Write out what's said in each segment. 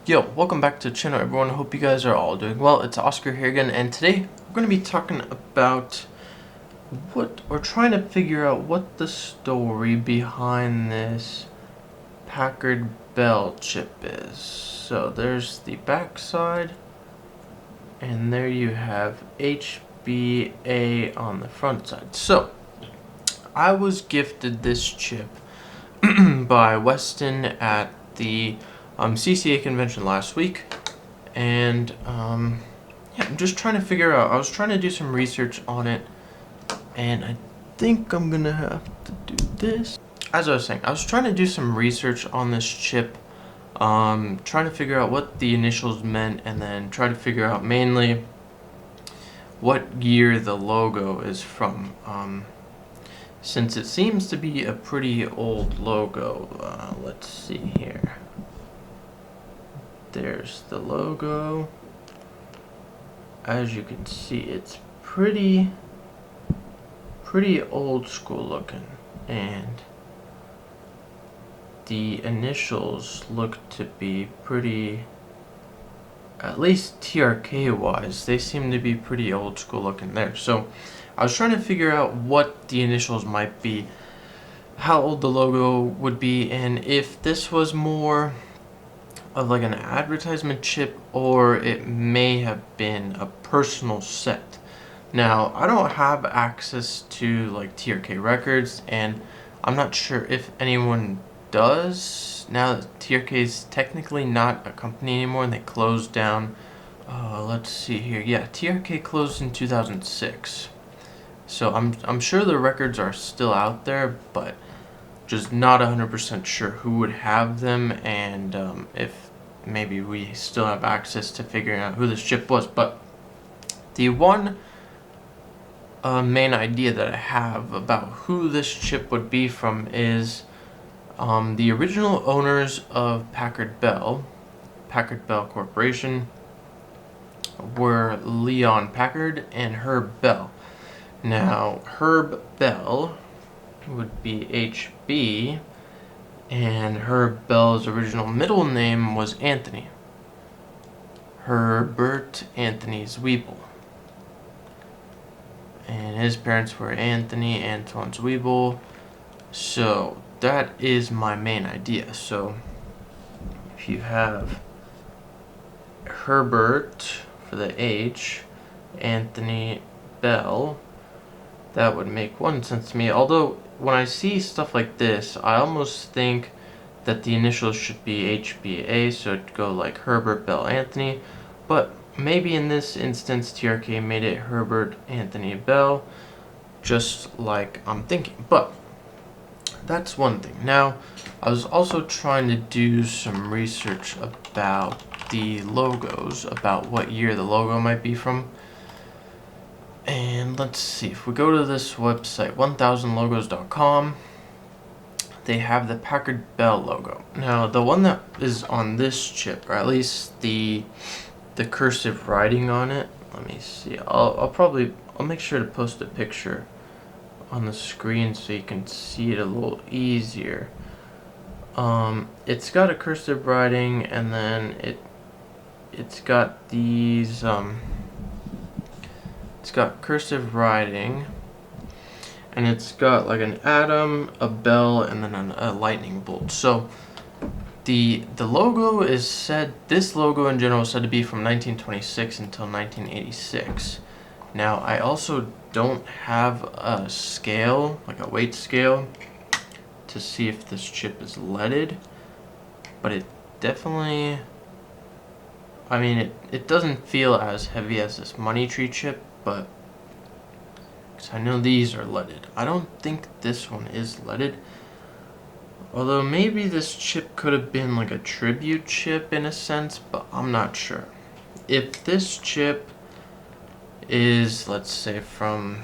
Yo, welcome back to the channel everyone. Hope you guys are all doing well. It's Oscar here again, and today we're going to be talking about we're trying to figure out what the story behind this Packard-Bell chip is. So there's the back side, and there you have HBA on the front side. So I was gifted this chip by Westen at the CCA Convention last week, and yeah, I'm just trying to figure out. I was trying to do some research on it, and I think I'm gonna have to do this. As I was saying, I was trying to do some research on this chip, trying to figure out what the initials meant, and then try to figure out mainly what year the logo is from. Since it seems to be a pretty old logo, let's see here. There's the logo. As you can see, it's pretty old school looking, and the initials look to be pretty, at least TRK wise, they seem to be pretty old school looking there. So I was trying to figure out what the initials might be, how old the logo would be, and if this was more of like an advertisement chip or it may have been a personal set. Now, I don't have access to like TRK records, and I'm not sure if anyone does now that TRK is technically not a company anymore and they closed down. Let's see here. Yeah, TRK closed in 2006. So I'm sure the records are still out there, but just not 100% sure who would have them, and if maybe we still have access to figuring out who this chip was. But the one main idea that I have about who this chip would be from is the original owners of Packard-Bell Corporation were Leon Packard and Herb Bell. Now, Herb Bell would be HB, and Herb Bell's original middle name was Anthony. Herbert Anthony Bell. And his parents were Anthony Antoine Bell. So that is my main idea. So if you have Herbert for the H, Anthony Bell, that would make one sense to me. Although when I see stuff like this, I almost think that the initials should be HBA, so it'd go like Herbert Bell Anthony. But maybe in this instance, TRK made it Herbert Anthony Bell, just like I'm thinking. But that's one thing. Now, I was also trying to do some research about the logos, about what year the logo might be from. And let's see, if we go to this website, 1000logos.com, they have the Packard-Bell logo. Now, the one that is on this chip, or at least the cursive writing on it, let me see. I'll make sure to post a picture on the screen so you can see it a little easier. It's got a cursive writing, and then it's got these it's got cursive writing, and it's got like an atom, a bell, and then a lightning bolt. So the logo is said, this logo in general is said to be from 1926 until 1986. Now, I also don't have a scale, like a weight scale, to see if this chip is leaded, but it definitely, I mean, it doesn't feel as heavy as this money tree chip, but because I know these are leaded. I don't think this one is leaded, although maybe this chip could have been like a tribute chip in a sense, but I'm not sure. If this chip is, let's say, from,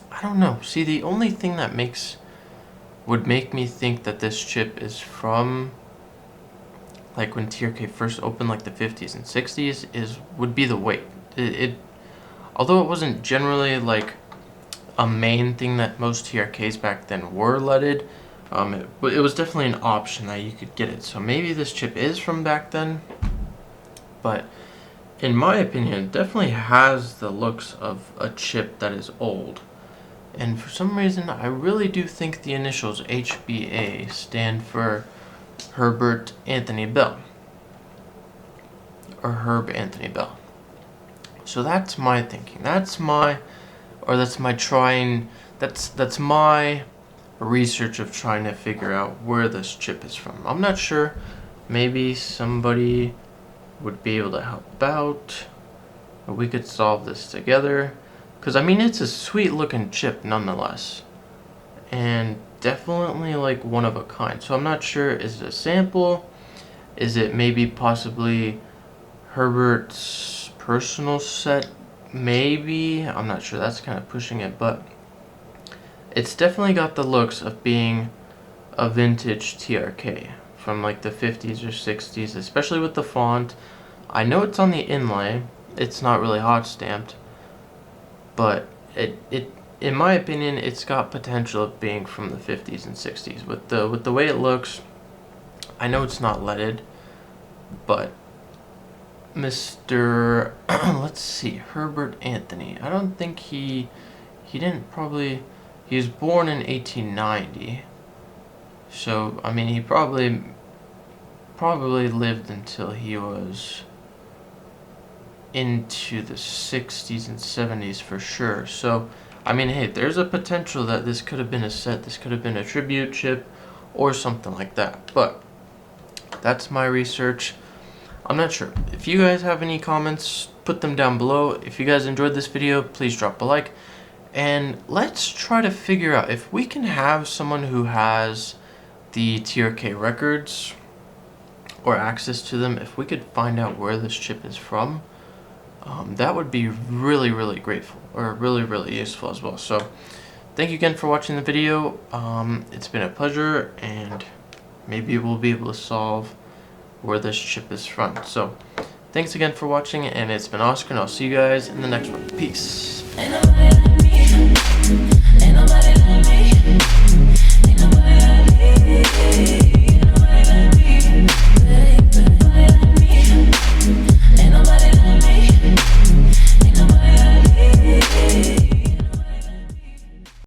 I don't know. See, the only thing that would make me think that this chip is from like when TRK first opened, like the 50s and 60s, would be the weight. Although it wasn't generally like a main thing that most TRKs back then were leaded, It was definitely an option that you could get it. So maybe this chip is from back then, but in my opinion, it definitely has the looks of a chip that is old. And for some reason, I really do think the initials HBA stand for Herbert Anthony Bell, or Herb Anthony Bell. So that's my thinking. That's my research of trying to figure out where this chip is from. I'm not sure. Maybe somebody would be able to help out, or we could solve this together. Because, I mean, it's a sweet looking chip nonetheless. And definitely like one of a kind. So I'm not sure, is it a sample? Is it maybe possibly Herbert's personal set? Maybe. I'm not sure. That's kind of pushing it, but it's definitely got the looks of being a vintage TRK from like the 50s or 60s, especially with the font. I know it's on the inlay. It's not really hot stamped, but it in my opinion, it's got potential of being from the 50s and 60s with the way it looks. I know it's not leaded, but Mr. let's see, Herbert Anthony. I don't think he was born in 1890. So, I mean, he probably lived until he was into the 60s and 70s for sure. So, I mean, hey, there's a potential that this could have been a set, this could have been a tribute chip, or something like that. But that's my research. I'm not sure. If you guys have any comments, put them down below. If you guys enjoyed this video, please drop a like. And let's try to figure out if we can have someone who has the TRK records or access to them, if we could find out where this chip is from, that would be really, really grateful, or really, really useful as well. So thank you again for watching the video. It's been a pleasure, and maybe we'll be able to solve where this chip is from. So thanks again for watching, and it's been Oscar, and I'll see you guys in the next one. Peace. Ain't nobody like me.